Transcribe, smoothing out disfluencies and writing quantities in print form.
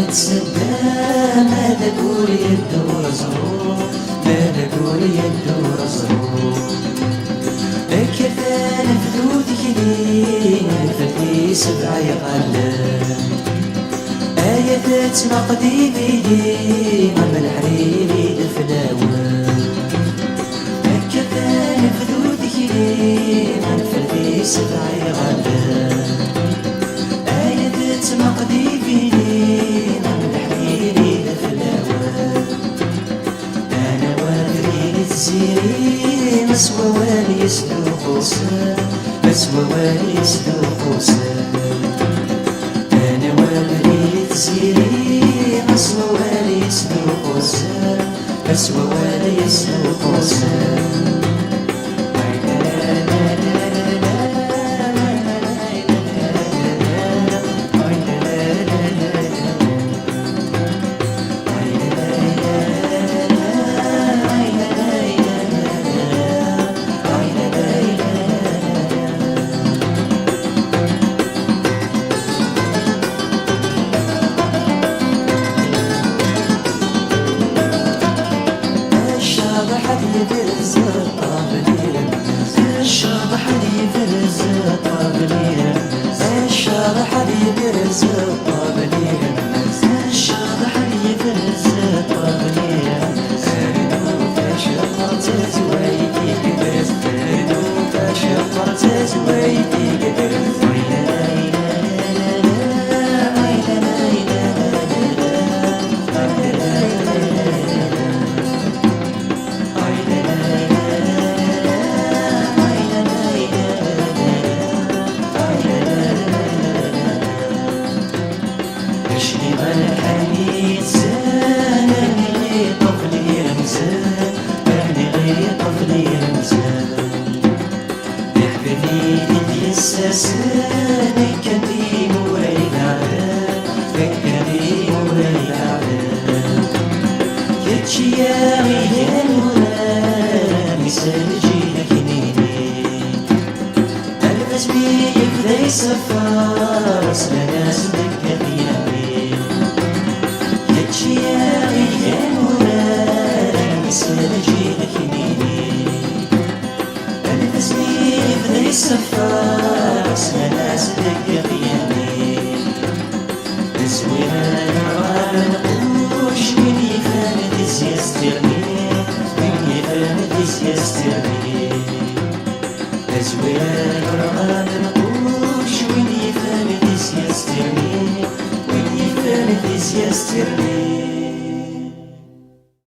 يتسدى ماذا قول يدور زهور ماذا قول يدور زهور كفان فدوتك لي فتي سبع يغلب آية مقدي بيدي غم الحريري دفلاوة كفان فدوتك لي فتي سبع يغلب آية مقدي بيدي غم الحريري دفلاوة أنا وادري تزيري مسوى والي يسلو خسر مسوى والي يسلو خسر أنا والي تزيري مسوى والي يسلو خسر مسوى والي يسلو خسر سفر سنة سنك بيامي يتشي يا غيان ولا سنجي لكنيني أنا تسمي بذي سفر سنة سنك